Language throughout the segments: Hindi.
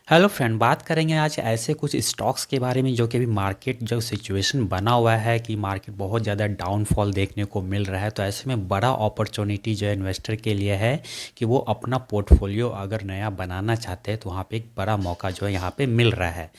हेलो फ्रेंड, बात करेंगे आज ऐसे कुछ स्टॉक्स के बारे में जो कि अभी मार्केट जो सिचुएशन बना हुआ है कि मार्केट बहुत ज़्यादा डाउनफॉल देखने को मिल रहा है। तो ऐसे में बड़ा अपॉर्चुनिटी जो है इन्वेस्टर के लिए है कि वो अपना पोर्टफोलियो अगर नया बनाना चाहते हैं तो वहाँ पे एक बड़ा मौका जो है यहाँ पे मिल रहा है।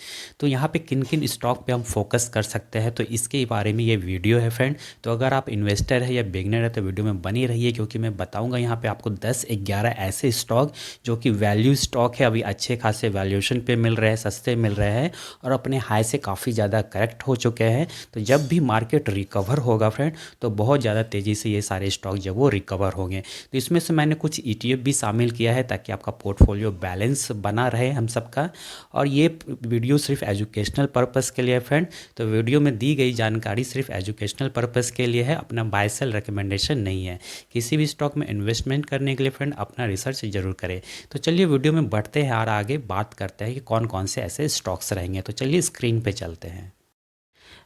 तो यहाँ पे किन किन स्टॉक पे हम फोकस कर सकते हैं, तो इसके बारे में ये वीडियो है फ्रेंड। तो अगर आप इन्वेस्टर है या बिगनर है तो वीडियो में बनी रहिए, क्योंकि मैं बताऊँगा यहाँ पर आपको 10-11 ऐसे स्टॉक जो कि वैल्यू स्टॉक है, अभी अच्छे खासे वैल्यूएशन पे मिल रहे हैं, सस्ते मिल रहे हैं और अपने हाई से काफ़ी ज़्यादा करेक्ट हो चुके हैं। तो जब भी मार्केट रिकवर होगा फ्रेंड, तो बहुत ज़्यादा तेज़ी से ये सारे स्टॉक जब वो रिकवर होंगे। तो इसमें से मैंने कुछ ETF भी शामिल किया है ताकि आपका पोर्टफोलियो बैलेंस बना रहे हम सबका। और ये वीडियो सिर्फ एजुकेशनल पर्पज़ के लिए है फ्रेंड। तो वीडियो में दी गई जानकारी सिर्फ एजुकेशनल पर्पज़ के लिए है, अपना बाय सेल रिकमेंडेशन नहीं है। किसी भी स्टॉक में इन्वेस्टमेंट करने के लिए फ्रेंड अपना रिसर्च जरूर करें। तो चलिए वीडियो में बढ़ते हैं और आगे बात करते हैं कि कौन कौन से ऐसे स्टॉक्स रहेंगे। तो चलिए स्क्रीन पे चलते हैं।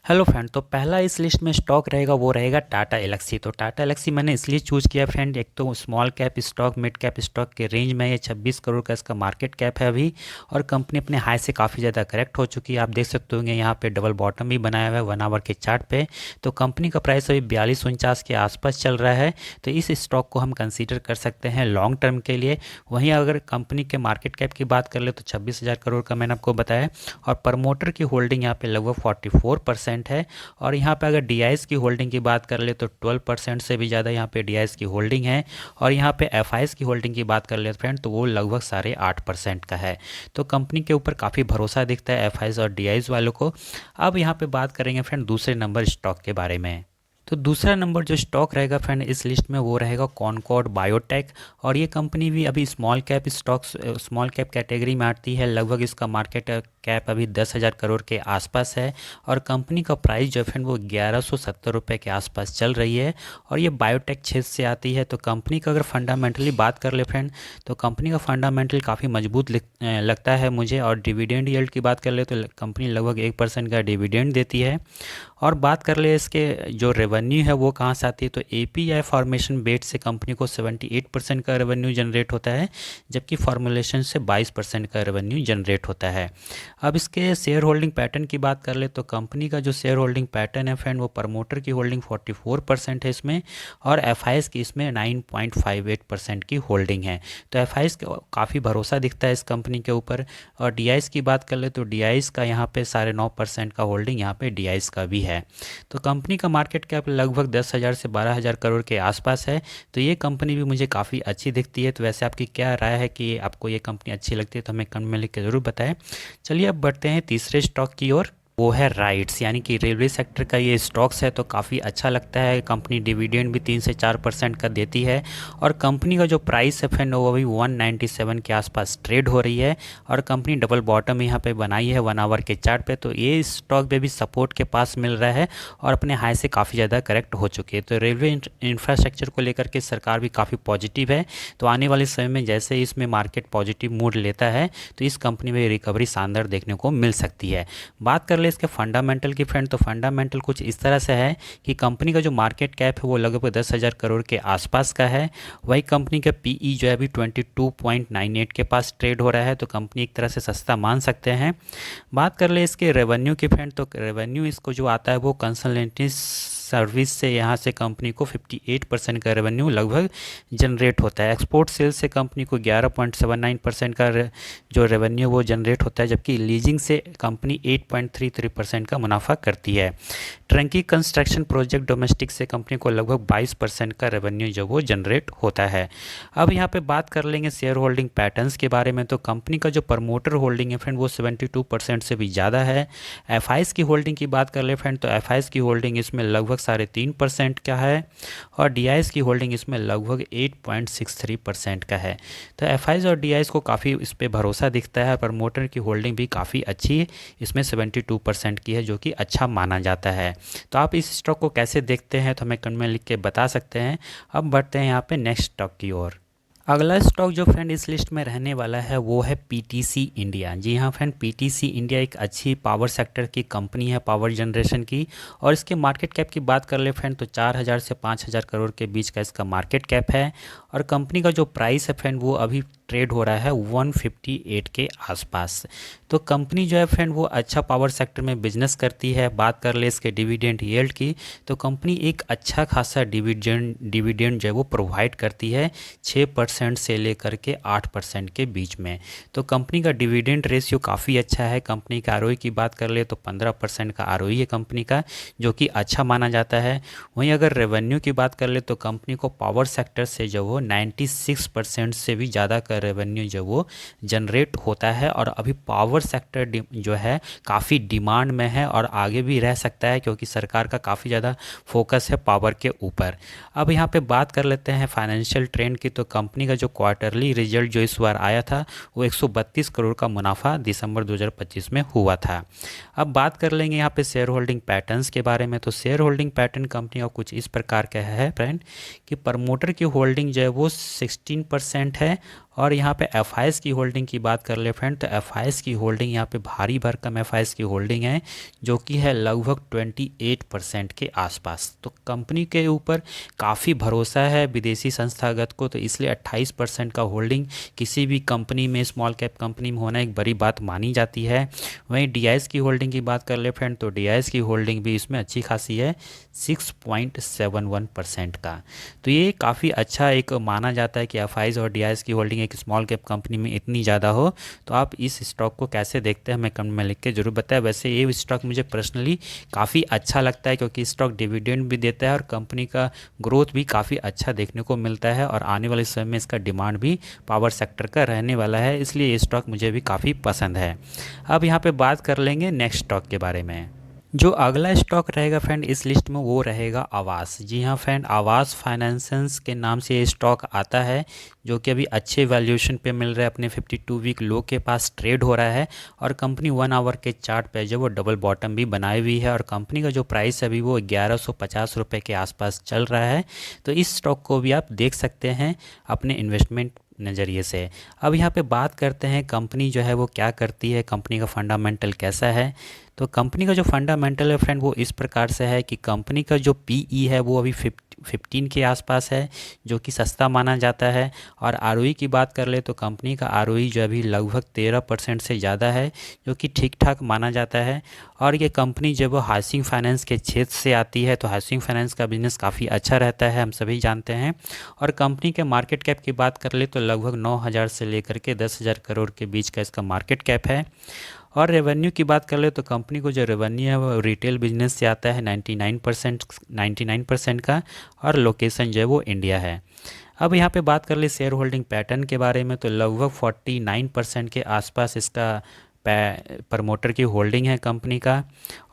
हेलो फ्रेंड, तो पहला इस लिस्ट में स्टॉक रहेगा वो रहेगा टाटा एलेक्सी। तो टाटा एलेक्सी मैंने इसलिए चूज़ किया फ्रेंड, एक तो small cap stock, mid cap stock के रेंज में ये 26 करोड़ का इसका मार्केट कैप है अभी। और कंपनी अपने हाई से काफ़ी ज़्यादा करेक्ट हो चुकी है। आप देख सकते होंगे यहाँ पे डबल बॉटम भी बनाया हुआ है 1 आवर के चार्ट पे। तो कंपनी का प्राइस अभी 42-49 के आसपास चल रहा है। तो इस स्टॉक को हम कंसीडर कर सकते हैं लॉन्ग टर्म के लिए। वहीं अगर कंपनी के मार्केट कैप की बात कर ले तो 26,000 करोड़ का मैंने आपको बताया। और प्रमोटर की होल्डिंग यहाँ पे लगभग 44% है। और यहाँ पे अगर डीआईएस की होल्डिंग की बात कर ले तो 12% से भी ज़्यादा यहाँ पे डीआईएस की होल्डिंग है। और यहाँ पे एफआईएस की होल्डिंग की बात कर ले फ्रेंड तो वो लगभग 8.5% का है। तो कंपनी के ऊपर काफ़ी भरोसा दिखता है एफआईएस और डीआईएस वालों को। अब यहाँ पे बात करेंगे फ्रेंड दूसरे नंबर स्टॉक के बारे में। तो दूसरा नंबर जो स्टॉक रहेगा फ्रेंड इस लिस्ट में वो रहेगा कॉनकॉर्ड बायोटेक। और ये कंपनी भी अभी small cap stocks, small cap category में आती है। लगभग इसका मार्केट कैप अभी 10,000 करोड़ के आसपास है। और कंपनी का प्राइस जो फ्रेंड वो 1170 रुपये के आसपास चल रही है। और ये बायोटेक क्षेत्र से आती है। तो कंपनी का अगर फंडामेंटली बात कर ले फ्रेंड, तो कंपनी का फंडामेंटल काफ़ी मजबूत लगता है मुझे। और डिविडेंड यील्ड की बात कर ले तो कंपनी लगभग 1% का डिविडेंड देती है। और बात कर ले इसके जो रेवेन्यू है वो कहाँ से आती है, तो एपीआई फॉर्मेशन बेट से कंपनी को 78% का रेवेन्यू जनरेट होता है, जबकि फॉर्मुलेशन से 22% का रेवेन्यू जनरेट होता है। अब इसके शेयर होल्डिंग पैटर्न की बात कर ले तो कंपनी का जो शेयर होल्डिंग पैटर्न है फ्रेंड वो प्रमोटर की होल्डिंग 44% है इसमें। और एफआईएस की इसमें 9.58% की होल्डिंग है। तो एफआईएस काफ़ी भरोसा दिखता है इस कंपनी के ऊपर। और डीआईएस की बात कर ले तो डीआईएस का यहाँ पे 9.5% का होल्डिंग यहाँ पे डीआईएस का भी है। तो कंपनी का मार्केट कैप लगभग 10,000 से 12,000 करोड़ के आसपास है। तो ये कंपनी भी मुझे काफ़ी अच्छी दिखती है। तो वैसे आपकी क्या राय है कि आपको ये कंपनी अच्छी लगती है, तो हमें कमेंट में लिख के ज़रूर बताएं। चलिए अब बढ़ते हैं तीसरे स्टॉक की ओर, वो है राइट्स, यानी कि रेलवे सेक्टर का ये स्टॉक्स है। तो काफ़ी अच्छा लगता है। कंपनी डिविडेंड भी 3 से 4% का देती है। और कंपनी का जो प्राइस है फ्रेंड वो अभी 197 के आसपास ट्रेड हो रही है। और कंपनी डबल बॉटम यहाँ पे बनाई है 1 आवर के चार्ट पे। तो ये स्टॉक पे भी सपोर्ट के पास मिल रहा है और अपने हाई से काफ़ी ज़्यादा करेक्ट हो चुकी है। तो रेलवे इंफ्रास्ट्रक्चर को लेकर के सरकार भी काफ़ी पॉजिटिव है। तो आने वाले समय में जैसे ही इसमें मार्केट पॉजिटिव मूड लेता है तो इस कंपनी में रिकवरी शानदार देखने को मिल सकती है। बात कर ले इसके फंडामेंटल की फ्रेंड, तो फंडामेंटल कुछ इस तरह से है कि कंपनी का जो मार्केट कैप है वो लगभग 10,000 करोड़ के आसपास का है। वही कंपनी का पीई जो है अभी 22.98 के पास ट्रेड हो रहा है। तो कंपनी एक तरह से सस्ता मान सकते हैं। बात कर ले इसके रेवेन्यू की फ्रेंड, तो रेवेन्यू इसको जो आता है वो कंसल्टेंसी सर्विस से यहाँ से कंपनी को 58% का रेवेन्यू लगभग जनरेट होता है। एक्सपोर्ट सेल्स से कंपनी को 11.79% का जो रेवेन्यू वो जनरेट होता है, जबकि लीजिंग से कंपनी 8.33% का मुनाफा करती है। ट्रंकी कंस्ट्रक्शन प्रोजेक्ट डोमेस्टिक से कंपनी को लगभग 22% का रेवेन्यू जो वो जनरेट होता है। अब यहाँ पे बात कर लेंगे शेयर होल्डिंग पैटर्न्स के बारे में। तो कंपनी का जो प्रमोटर होल्डिंग है फ्रेंड वो 72% से भी ज़्यादा है। एफआईएस की होल्डिंग की बात कर ले फ्रेंड, तो एफआईएस की होल्डिंग इसमें लगभग 3.5% का है। और डीआईएस की होल्डिंग इसमें लगभग 8.63% का है। तो एफआईएस और डीआईएस को काफ़ी इस पर भरोसा दिखता है। प्रमोटर की होल्डिंग भी काफ़ी अच्छी है, इसमें 72% की है, जो कि अच्छा माना जाता है। तो आप इस स्टॉक को कैसे देखते हैं तो हमें कमेंट में लिख के बता सकते हैं। अब बढ़ते हैं यहाँ पे नेक्स्ट स्टॉक की ओर। अगला स्टॉक जो फ्रेंड इस लिस्ट में रहने वाला है वो है पीटीसी इंडिया। जी हाँ फ्रेंड, पीटीसी इंडिया एक अच्छी पावर सेक्टर की कंपनी है, पावर जनरेशन की। और इसके मार्केट कैप की बात कर ले फ्रेंड तो 4,000 से 5,000 करोड़ के बीच का इसका मार्केट कैप है। और कंपनी का जो प्राइस है फ्रेंड वो अभी ट्रेड हो रहा है 158 के आसपास। तो कंपनी जो है फ्रेंड वो अच्छा पावर सेक्टर में बिजनेस करती है। बात कर ले इसके डिविडेंड यील्ड की, तो कंपनी एक अच्छा खासा डिविडेंड जो है वो प्रोवाइड करती है 6% से लेकर के 8% के बीच में। तो कंपनी का डिविडेंड रेशियो काफ़ी अच्छा है। कंपनी का आरओई की बात कर ले तो 15% का आरओई है कंपनी का, जो कि अच्छा माना जाता है। वहीं अगर रेवेन्यू की बात कर ले तो कंपनी को पावर सेक्टर से जो वो 96% से भी ज़्यादा का रेवेन्यू जो वो जनरेट होता है। और अभी पावर सेक्टर जो है काफ़ी डिमांड में है और आगे भी रह सकता है, क्योंकि सरकार का काफ़ी ज़्यादा फोकस है पावर के ऊपर। अब यहाँ पे बात कर लेते हैं फाइनेंशियल ट्रेंड की, तो कंपनी का जो क्वार्टरली रिजल्ट जो इस बार आया था वो 132 करोड़ का मुनाफा दिसंबर 2025 में हुआ था। अब बात कर लेंगे यहाँ पे शेयर होल्डिंग पैटर्न्स के बारे में। तो शेयर होल्डिंग पैटर्न कंपनी का कुछ इस प्रकार का है फ्रेंड कि प्रमोटर की होल्डिंग जो है वो 16% है। और यहाँ पे एफ की होल्डिंग की बात कर ले फ्रेंड, तो एफ की होल्डिंग यहाँ पे भारी भरकम एफ की होल्डिंग है, जो कि है लगभग 28% के आसपास। तो कंपनी के ऊपर काफ़ी भरोसा है विदेशी संस्थागत को, तो इसलिए 28% का होल्डिंग किसी भी कंपनी में, स्मॉल कैप कंपनी में होना एक बड़ी बात मानी जाती है। वहीं डी की होल्डिंग की बात कर ले फ्रेंड, तो डी की होल्डिंग भी इसमें अच्छी खासी है 6.71% का। तो ये काफ़ी अच्छा एक माना जाता है कि एफ और डी की होल्डिंग एक स्मॉल कैप कंपनी में इतनी ज़्यादा हो। तो आप इस स्टॉक को कैसे देखते हैं हमें कमेंट में लिख के जरूर बताएं। वैसे ये स्टॉक मुझे पर्सनली काफ़ी अच्छा लगता है, क्योंकि स्टॉक डिविडेंड भी देता है और कंपनी का ग्रोथ भी काफ़ी अच्छा देखने को मिलता है, और आने वाले समय में इसका डिमांड भी पावर सेक्टर का रहने वाला है, इसलिए ये स्टॉक मुझे भी काफ़ी पसंद है। अब यहाँ पे बात कर लेंगे नेक्स्ट स्टॉक के बारे में। जो अगला स्टॉक रहेगा फ्रेंड इस लिस्ट में वो रहेगा आवास। जी हाँ फ्रेंड, आवास फाइनेंसेंस के नाम से ये स्टॉक आता है, जो कि अभी अच्छे वैल्यूएशन पे मिल रहा है, अपने 52 वीक लो के पास ट्रेड हो रहा है। और कंपनी 1 आवर के चार्ट पे जो वो डबल बॉटम भी बनाई हुई है, और कंपनी का जो प्राइस है अभी वो 1150 रुपये के आसपास चल रहा है। तो इस स्टॉक को भी आप देख सकते हैं अपने इन्वेस्टमेंट नज़रिए से। अब यहाँ पे बात करते हैं कंपनी जो है वो क्या करती है, कंपनी का फंडामेंटल कैसा है। तो कंपनी का जो फंडामेंटल है फ्रेंड वो इस प्रकार से है कि कंपनी का जो पीई है वो अभी 15 के आसपास है, जो कि सस्ता माना जाता है। और आरओई की बात कर ले तो कंपनी का आरओई जो अभी लगभग 13% से ज़्यादा है, जो कि ठीक ठाक माना जाता है। और ये कंपनी जब हाउसिंग फाइनेंस के क्षेत्र से आती है, तो हाउसिंग फाइनेंस का बिजनेस काफ़ी अच्छा रहता है, हम सभी जानते हैं। और कंपनी के मार्केट कैप की बात कर ले तो लगभग 9,000 से लेकर के 10,000 करोड़ के बीच का इसका मार्केट कैप है। और रेवेन्यू की बात कर ले तो कंपनी को जो रेवेन्यू है वो रिटेल बिजनेस से आता है 99% का, और लोकेशन जो है वो इंडिया है। अब यहाँ पे बात कर ले शेयर होल्डिंग पैटर्न के बारे में, तो लगभग 49% के आसपास इसका प्रमोटर की होल्डिंग है कंपनी का।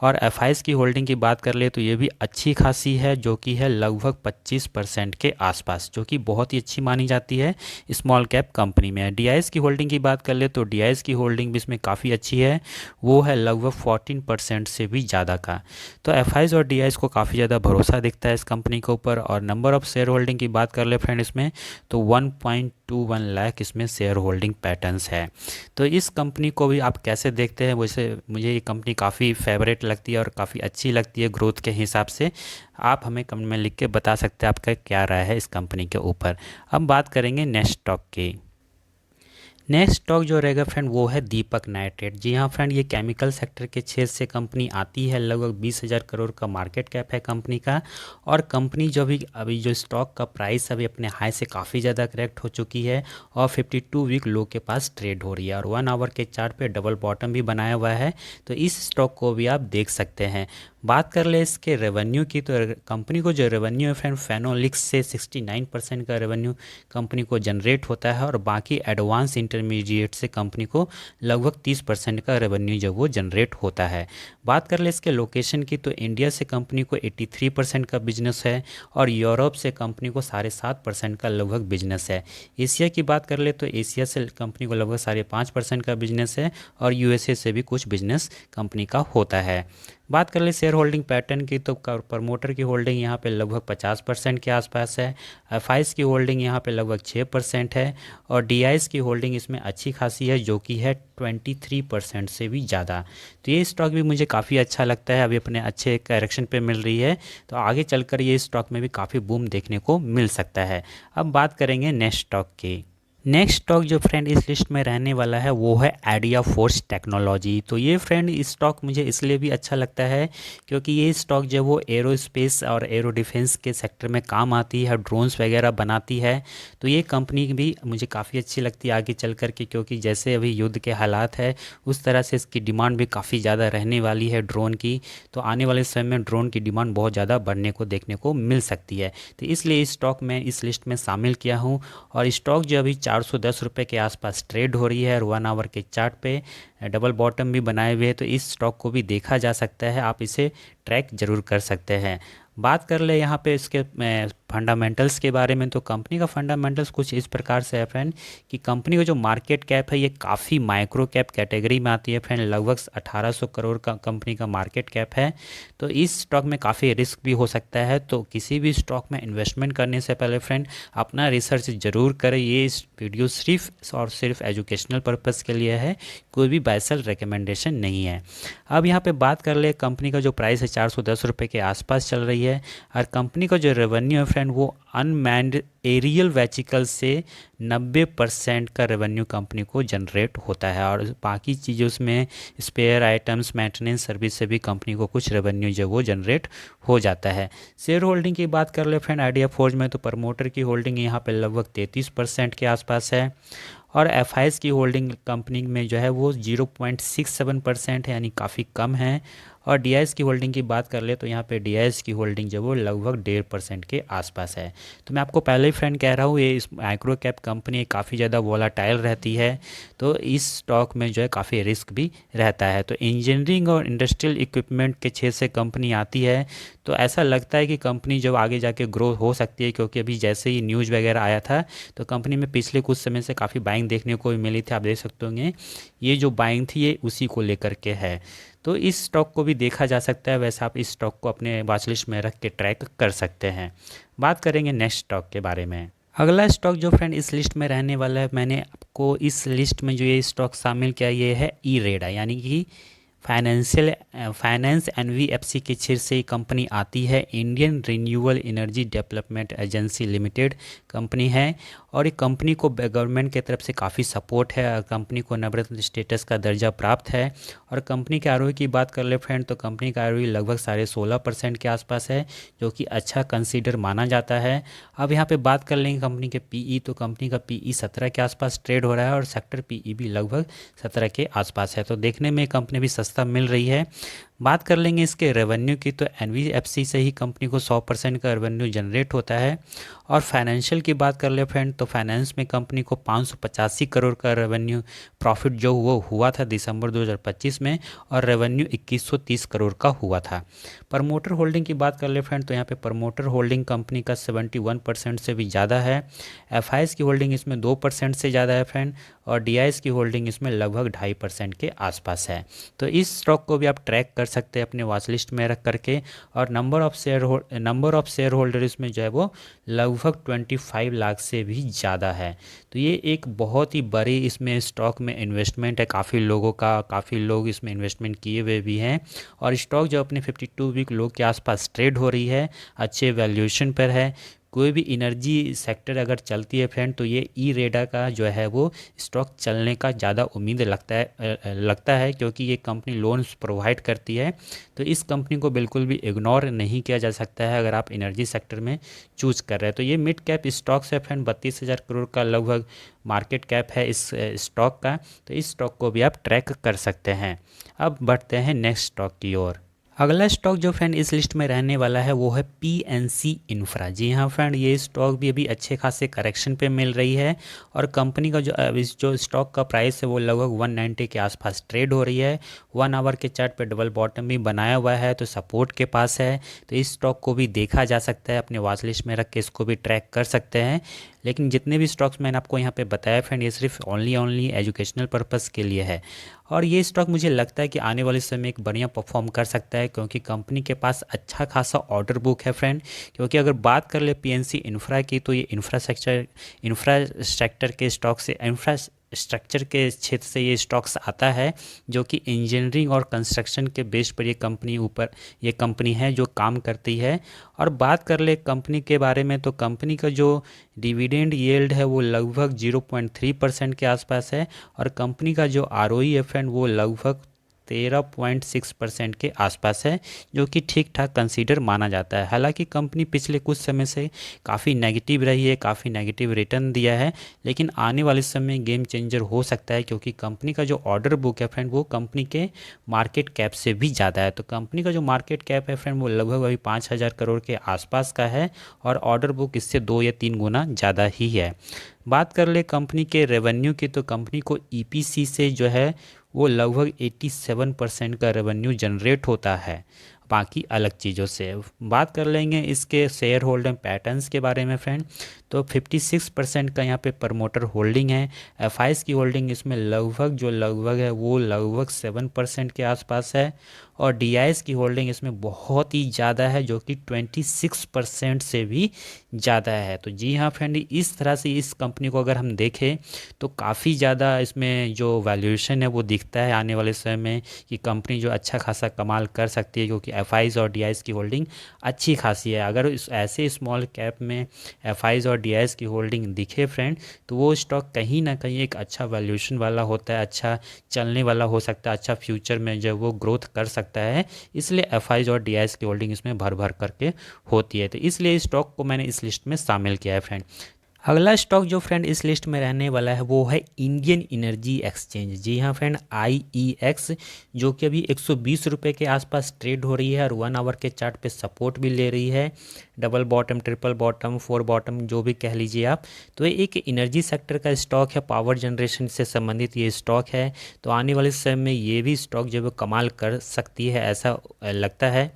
और एफ की होल्डिंग की बात कर ले तो ये भी अच्छी खासी है, जो कि है लगभग 25% के आसपास, जो कि बहुत ही अच्छी मानी जाती है स्मॉल कैप कंपनी में। डी की होल्डिंग की बात कर ले तो डी की होल्डिंग भी इसमें काफ़ी अच्छी है, वो है लगभग 14% से भी ज़्यादा का। तो एफ और डी को काफ़ी ज़्यादा भरोसा दिखता है इस कंपनी के ऊपर। और नंबर ऑफ़ शेयर होल्डिंग की बात कर ले फ्रेंड इसमें, तो 1.21 लाख इसमें शेयर होल्डिंग पैटर्न्स है। तो इस कंपनी को भी आप कैसे देखते हैं। वैसे मुझे ये कंपनी काफ़ी फेवरेट लगती है और काफ़ी अच्छी लगती है ग्रोथ के हिसाब से। आप हमें कमेंट में लिख के बता सकते हैं आपका क्या राय है इस कंपनी के ऊपर। अब बात करेंगे नेक्स्ट स्टॉक की। नेक्स्ट स्टॉक जो रहेगा फ्रेंड वो है दीपक नाइट्रेट। जी हाँ फ्रेंड, ये केमिकल सेक्टर के क्षेत्र से कंपनी आती है, लगभग 20,000 करोड़ का मार्केट कैप है कंपनी का। और कंपनी जो भी अभी जो स्टॉक का प्राइस अभी अपने हाई से काफ़ी ज़्यादा करेक्ट हो चुकी है, और 52 वीक लो के पास ट्रेड हो रही है, और 1 आवर के चार्ट पे डबल बॉटम भी बनाया हुआ है। तो इस स्टॉक को भी आप देख सकते हैं। बात कर ले इसके रेवेन्यू की, तो कंपनी को जो रेवेन्यू है फ्रेंड फेनोलिक्स से 69% का रेवेन्यू कंपनी को जनरेट होता है, और बाकी एडवांस इंटरमीडिएट से कंपनी को लगभग 30% का रेवेन्यू जो वो जनरेट होता है। बात कर ले इसके लोकेशन की, तो इंडिया से कंपनी को 83% का बिजनेस है, और यूरोप से कंपनी को 7.5% का लगभग बिजनेस है। एशिया की बात कर ले तो एशिया से कंपनी को लगभग 5.5% का बिजनेस है, और यूएसए से भी कुछ बिजनेस कंपनी का होता है। बात कर ले शेयर होल्डिंग पैटर्न की, तो प्रमोटर की होल्डिंग यहाँ पे लगभग 50% के आसपास है। एफ की होल्डिंग यहाँ पे लगभग 6% है, और डी की होल्डिंग इसमें अच्छी खासी है, जो कि है 23% से भी ज़्यादा। तो ये स्टॉक भी मुझे काफ़ी अच्छा लगता है, अभी अपने अच्छे करेक्शन पे मिल रही है, तो आगे चलकर ये स्टॉक में भी काफ़ी बूम देखने को मिल सकता है। अब बात करेंगे नेक्स्ट स्टॉक की। नेक्स्ट स्टॉक जो फ्रेंड इस लिस्ट में रहने वाला है वो है आइडिया फोर्स टेक्नोलॉजी। तो ये फ्रेंड स्टॉक मुझे इसलिए भी अच्छा लगता है क्योंकि ये स्टॉक जो वो एरोस्पेस और एरो डिफेंस के सेक्टर में काम आती है, ड्रोन्स वगैरह बनाती है। तो ये कंपनी भी मुझे काफ़ी अच्छी लगती है आगे चल कर के, क्योंकि जैसे अभी युद्ध के हालात है उस तरह से इसकी डिमांड भी काफ़ी ज़्यादा रहने वाली है ड्रोन की। तो आने वाले समय में ड्रोन की डिमांड बहुत ज़्यादा बढ़ने को देखने को मिल सकती है। तो इसलिए इस स्टॉक में इस लिस्ट में शामिल किया हूँ। और स्टॉक जो अभी 410 रुपये के आसपास ट्रेड हो रही है और 1 आवर के चार्ट पे डबल बॉटम भी बनाए हुए हैं। तो इस स्टॉक को भी देखा जा सकता है, आप इसे ट्रैक जरूर कर सकते हैं। बात कर ले यहाँ पे इसके फंडामेंटल्स के बारे में। तो कंपनी का फंडामेंटल्स कुछ इस प्रकार से है फ्रेंड कि कंपनी का जो मार्केट कैप है ये काफ़ी माइक्रो कैप कैटेगरी में आती है फ्रेंड। लगभग 1800 करोड़ का कंपनी का मार्केट कैप है। तो इस स्टॉक में काफ़ी रिस्क भी हो सकता है। तो किसी भी स्टॉक में इन्वेस्टमेंट करने से पहले फ्रेंड अपना रिसर्च ज़रूर करें। ये इस वीडियो सिर्फ और सिर्फ एजुकेशनल पर्पज़ के लिए है, कोई भी बाय सेल रिकमेंडेशन नहीं है। अब यहाँ पे बात कर ले कंपनी का जो प्राइस है 410 रुपये के आसपास चल रही है। और कंपनी का जो रेवेन्यू है फ्रेंड वो अनमैन्ड एरियल व्हीकल से 90% का रेवेन्यू कंपनी को जनरेट होता है। और बाकी चीज़ों उसमें स्पेयर आइटम्स, मेंटेनेंस सर्विस से भी कंपनी को कुछ रेवेन्यू जो वो जनरेट हो जाता है। शेयर होल्डिंग की बात कर ले फ्रेंड आइडिया फोर्ज में, तो प्रमोटर की होल्डिंग यहाँ पे लगभग 33% के आसपास है। और एफ की होल्डिंग कंपनी में जो है वो 0.67% है, यानी काफ़ी कम है। और डी की होल्डिंग की बात कर ले तो यहाँ पे डी की होल्डिंग जो वो लगभग 1.5% के आसपास है। तो मैं आपको पहले ही फ्रेंड कह रहा हूँ ये इस माइक्रो कैप कंपनी काफ़ी ज़्यादा वोलाटाइल रहती है। तो इस स्टॉक में जो है काफ़ी रिस्क भी रहता है। तो इंजीनियरिंग और इंडस्ट्रियल इक्विपमेंट के क्षेत्र से कंपनी आती है। तो ऐसा लगता है कि कंपनी जब आगे जाके ग्रो हो सकती है, क्योंकि अभी जैसे ही न्यूज़ वगैरह आया था तो कंपनी में पिछले कुछ समय से काफ़ी बाइंग देखने को भी मिली थी। आप देख सकते होंगे ये जो बाइंग थी ये उसी को लेकर के है। तो इस स्टॉक को भी देखा जा सकता है। वैसे आप इस स्टॉक को अपने वॉच लिस्ट में रख के ट्रैक कर सकते हैं। बात करेंगे नेक्स्ट स्टॉक के बारे में। अगला स्टॉक जो फ्रेंड इस लिस्ट में रहने वाला है, मैंने आपको इस लिस्ट में जो ये स्टॉक शामिल किया ये है ई रेडा, यानी कि फाइनेंस एनवीएफसी के क्षेत्र से कंपनी आती है। Indian renewable energy development agency limited company है। और ये कंपनी को गवर्नमेंट की तरफ से काफ़ी सपोर्ट है और कंपनी को नवरत्न स्टेटस का दर्जा प्राप्त है। और कंपनी के आरओई की बात कर ले फ्रेंड तो कंपनी का आरओई लगभग 16.5% के आसपास है, जो कि अच्छा कंसीडर माना जाता है। अब यहाँ पे बात कर लेंगे कंपनी के पीई, तो कंपनी का पीई 17 के आसपास ट्रेड हो रहा है और सेक्टर पीई भी लगभग 17 के आसपास है। तो देखने में कंपनी भी सस्ता मिल रही है। बात कर लेंगे इसके रेवेन्यू की, तो एनवीएफसी से ही कंपनी को 100% का रेवेन्यू जनरेट होता है। और फाइनेंशियल की बात कर ले फ्रेंड तो फाइनेंस में कंपनी को 585 करोड़ का रेवेन्यू प्रॉफिट जो वो हुआ था दिसंबर 2025 में, और रेवेन्यू 2130 करोड़ का हुआ था। प्रमोटर होल्डिंग की बात कर ले फ्रेंड तो यहाँ पे प्रमोटर होल्डिंग कंपनी का 71% से भी ज़्यादा है। एफ की होल्डिंग इसमें 2% से ज़्यादा है फ्रेंड। और डी की होल्डिंग इसमें लगभग 2.5% के आसपास है। तो इस स्टॉक को भी आप ट्रैक कर सकते हैं अपने वॉच लिस्ट में रख करके। और नंबर ऑफ शेयर होल्डर इसमें जो है वो लगभग 25 लाख से भी ज़्यादा है। तो ये एक बहुत ही बड़ी इसमें स्टॉक में इन्वेस्टमेंट है काफ़ी लोगों का, काफ़ी लोग इसमें इन्वेस्टमेंट किए हुए भी हैं। और स्टॉक जो अपने 52 वीक लो के आसपास ट्रेड हो रही है, अच्छे वैल्यूएशन पर है। कोई भी एनर्जी सेक्टर अगर चलती है फ्रेंड तो ये ई रेडा का जो है वो स्टॉक चलने का ज़्यादा उम्मीद लगता है क्योंकि ये कंपनी लोन्स प्रोवाइड करती है। तो इस कंपनी को बिल्कुल भी इग्नोर नहीं किया जा सकता है अगर आप एनर्जी सेक्टर में चूज कर रहे हैं। तो ये मिड कैप स्टॉक्स है फ्रेंड, 32,000 करोड़ का लगभग मार्केट कैप है इस स्टॉक का। तो इस स्टॉक को भी आप ट्रैक कर सकते हैं। अब बढ़ते हैं नेक्स्ट स्टॉक की ओर। अगला स्टॉक जो फ्रेंड इस लिस्ट में रहने वाला है वो है पीएनसी इंफ्रा। जी हाँ फ्रेंड, ये स्टॉक भी अभी अच्छे खासे करेक्शन पे मिल रही है। और कंपनी का जो स्टॉक का प्राइस है वो लगभग 190 के आसपास ट्रेड हो रही है। 1 आवर के चार्ट पे डबल बॉटम भी बनाया हुआ है, तो सपोर्ट के पास है। तो इस स्टॉक को भी देखा जा सकता है, अपने वॉच लिस्ट में रख के इसको भी ट्रैक कर सकते हैं। लेकिन जितने भी स्टॉक्स मैंने आपको यहाँ पे बताया फ्रेंड ये सिर्फ ओनली एजुकेशनल पर्पज़ के लिए है। और ये स्टॉक मुझे लगता है कि आने वाले समय में एक बढ़िया परफॉर्म कर सकता है क्योंकि कंपनी के पास अच्छा खासा ऑर्डर बुक है फ्रेंड। क्योंकि अगर बात कर ले पीएनसी इंफ्रा की तो ये इंफ्रास्ट्रक्चर के स्टॉक से स्ट्रक्चर के क्षेत्र से ये स्टॉक्स आता है, जो कि इंजीनियरिंग और कंस्ट्रक्शन के बेस पर ये कंपनी है जो काम करती है। और बात कर ले कंपनी के बारे में, तो कंपनी का जो डिविडेंड यील्ड है वो लगभग 0.3% के आसपास है, और कंपनी का जो आरओई फ्रेंड वो लगभग 13.6% के आसपास है, जो कि ठीक ठाक कंसीडर माना जाता है। हालांकि कंपनी पिछले कुछ समय से काफ़ी नेगेटिव रही है, काफ़ी नेगेटिव रिटर्न दिया है, लेकिन आने वाले समय में गेम चेंजर हो सकता है, क्योंकि कंपनी का जो ऑर्डर बुक है फ्रेंड वो कंपनी के मार्केट कैप से भी ज़्यादा है। तो कंपनी का जो मार्केट कैप है फ्रेंड वो लगभग अभी 5,000 करोड़ के आसपास का है, और ऑर्डर बुक इससे 2 या 3 गुना ज़्यादा ही है। बात कर ले कंपनी के रेवेन्यू की, तो कंपनी को ईपीसी से जो है वो लगभग 87% का रेवेन्यू जनरेट होता है, बाकी अलग चीज़ों से। बात कर लेंगे इसके शेयर होल्डिंग पैटर्न्स के बारे में फ्रेंड, तो 56% का यहाँ पे प्रमोटर होल्डिंग है। एफआईएस की होल्डिंग इसमें लगभग है वो लगभग 7% के आसपास है, और डीआईएस की होल्डिंग इसमें बहुत ही ज़्यादा है, जो कि 26% से भी ज़्यादा है। तो जी हाँ फ्रेंड, इस तरह से इस कंपनी को अगर हम देखें तो काफ़ी ज़्यादा इसमें जो वैल्यूएशन है वो दिखता है आने वाले समय में, कि कंपनी जो अच्छा खासा कमाल कर सकती है, क्योंकि एफआईएस और डीआईएस की होल्डिंग अच्छी खासी है। अगर ऐसे स्मॉल कैप में एफआईएस और डीआईएस की होल्डिंग दिखे फ्रेंड, तो वो स्टॉक कहीं ना कहीं एक अच्छा वैल्यूएशन वाला होता है, अच्छा चलने वाला हो सकता है, अच्छा फ्यूचर में जो वो ग्रोथ कर सकता है। इसलिए एफआईएस और डीआईएस की होल्डिंग इसमें भर भर करके होती है, तो इसलिए इस स्टॉक को मैंने इस लिस्ट में शामिल किया है फ्रेंड। अगला स्टॉक जो फ्रेंड इस लिस्ट में रहने वाला है वो है इंडियन एनर्जी एक्सचेंज। जी हाँ फ्रेंड, आईईएक्स, जो कि अभी 120 रुपये के आसपास ट्रेड हो रही है, और 1 आवर के चार्ट पे सपोर्ट भी ले रही है। Double bottom, triple bottom, 4 bottom, जो भी कह लीजिए आप। तो ये एक एनर्जी सेक्टर का स्टॉक है, पावर जनरेशन से संबंधित ये स्टॉक है। तो आने वाले समय में ये भी स्टॉक जो है कमाल कर सकती है, ऐसा लगता है।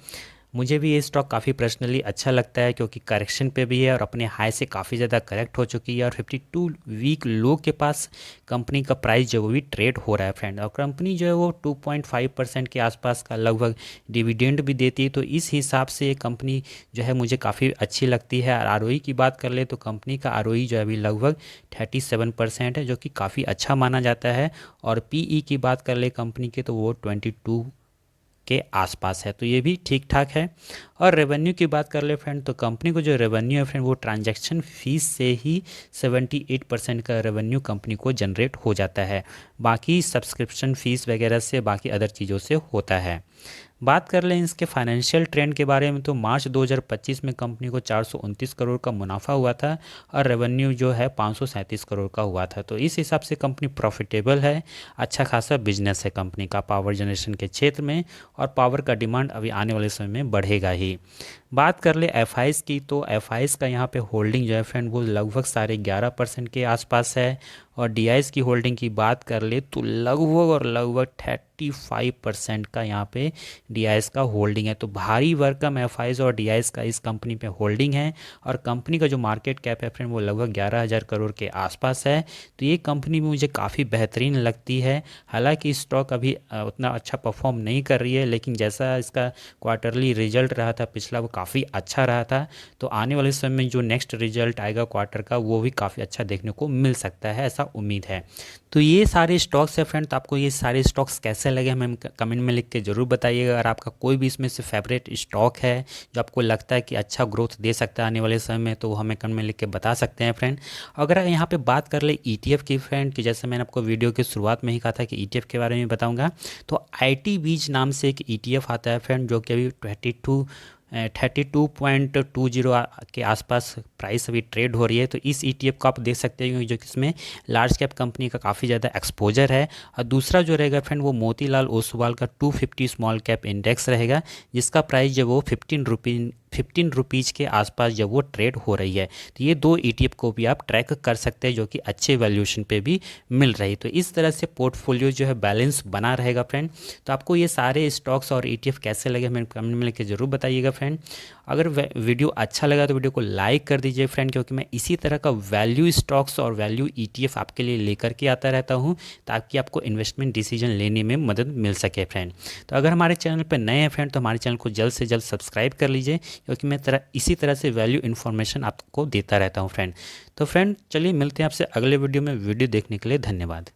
मुझे भी ये स्टॉक काफ़ी पर्सनली अच्छा लगता है, क्योंकि करेक्शन पे भी है और अपने हाई से काफ़ी ज़्यादा करेक्ट हो चुकी है, और 52 वीक लो के पास कंपनी का प्राइस जो है वो भी ट्रेड हो रहा है फ्रेंड। और कंपनी जो है वो 2.5% के आसपास का लगभग डिविडेंड भी देती है। तो इस हिसाब से ये कंपनी जो है मुझे काफ़ी अच्छी लगती है। और आरओई की बात कर ले तो कंपनी का आरओई जो है अभी लगभग 37% है, जो कि काफ़ी अच्छा माना जाता है। और पीई की बात कर ले कंपनी के, तो वो 22 के आसपास है, तो ये भी ठीक ठाक है। और रेवेन्यू की बात कर ले फ्रेंड, तो कंपनी को जो रेवेन्यू है फ्रेंड वो ट्रांजैक्शन फीस से ही 78% का रेवेन्यू कंपनी को जनरेट हो जाता है, बाकी सब्सक्रिप्शन फीस वगैरह से, बाकी अदर चीज़ों से होता है। बात कर लें इसके फाइनेंशियल ट्रेंड के बारे में, तो मार्च 2025 में कंपनी को 429 करोड़ का मुनाफा हुआ था, और रेवेन्यू जो है 537 करोड़ का हुआ था। तो इस हिसाब से कंपनी प्रॉफिटेबल है, अच्छा खासा बिजनेस है कंपनी का पावर जनरेशन के क्षेत्र में, और पावर का डिमांड अभी आने वाले समय में बढ़ेगा ही। बात कर ले एफआईएस की, तो एफआईएस का यहाँ पे होल्डिंग जो है फ्रेंड वो लगभग 11.5% के आसपास है। और डीआईएस की होल्डिंग की बात कर ले तो लगभग 35% का यहाँ पे डीआईएस का होल्डिंग है। तो भारी भरकम एफआईएस और डीआईएस का इस कंपनी पे होल्डिंग है, और कंपनी का जो मार्केट कैप है फ्रेंड वो लगभग 11,000 करोड़ के आसपास है। तो ये कंपनी मुझे काफ़ी बेहतरीन लगती है। हालांकि स्टॉक अभी उतना अच्छा परफॉर्म नहीं कर रही है, लेकिन जैसा इसका क्वार्टरली रिजल्ट रहा था पिछला वो काफ़ी अच्छा रहा था। तो आने वाले समय में जो नेक्स्ट रिजल्ट आएगा क्वार्टर का वो भी काफ़ी अच्छा देखने को मिल सकता है, ऐसा उम्मीद है। तो ये सारे स्टॉक्स है फ्रेंड, तो आपको ये सारे स्टॉक्स कैसे लगे हमें कमेंट में लिख के ज़रूर बताइएगा। अगर आपका कोई भी इसमें से फेवरेट स्टॉक है जो आपको लगता है कि अच्छा ग्रोथ दे सकता है आने वाले समय में, तो वो हमें कमेंट में लिख के बता सकते हैं फ्रेंड। अगर यहाँ पे बात कर ले ईटीएफ की फ्रेंड, कि जैसे मैंने आपको वीडियो की शुरुआत में ही कहा था कि ईटीएफ के बारे में बताऊँगा, तो आईटी बीज नाम से एक ईटीएफ आता है फ्रेंड, जो कि अभी 32.20 के आसपास प्राइस अभी ट्रेड हो रही है। तो इस ईटीएफ को आप देख सकते हैं, जो कि इसमें लार्ज कैप कंपनी का काफ़ी ज़्यादा एक्सपोजर है। और दूसरा जो रहेगा फ्रेंड वो मोतीलाल ओसवाल का 250 स्मॉल कैप इंडेक्स रहेगा, जिसका प्राइस जो वो 15 रुपीज़ के आसपास जब वो ट्रेड हो रही है। तो ये 2 ईटीएफ को भी आप ट्रैक कर सकते हैं, जो कि अच्छे वैल्यूएशन पे भी मिल रही। तो इस तरह से पोर्टफोलियो जो है बैलेंस बना रहेगा फ्रेंड। तो आपको ये सारे स्टॉक्स और ईटीएफ कैसे लगे हमें कमेंट में लिख के ज़रूर बताइएगा फ्रेंड। अगर वीडियो अच्छा लगा तो वीडियो को लाइक कर दीजिए फ्रेंड, क्योंकि मैं इसी तरह का वैल्यू स्टॉक्स और वैल्यू ईटीएफ आपके लिए लेकर के आता रहता हूँ, ताकि आपको इन्वेस्टमेंट डिसीजन लेने में मदद मिल सके फ्रेंड। तो अगर हमारे चैनल पर नए हैं फ्रेंड, तो हमारे चैनल को जल्द से जल्द सब्सक्राइब कर लीजिए, क्योंकि मैं इसी तरह से वैल्यू इन्फॉर्मेशन आपको देता रहता हूँ फ्रेंड। तो फ्रेंड चलिए मिलते हैं आपसे अगले वीडियो में। वीडियो देखने के लिए धन्यवाद।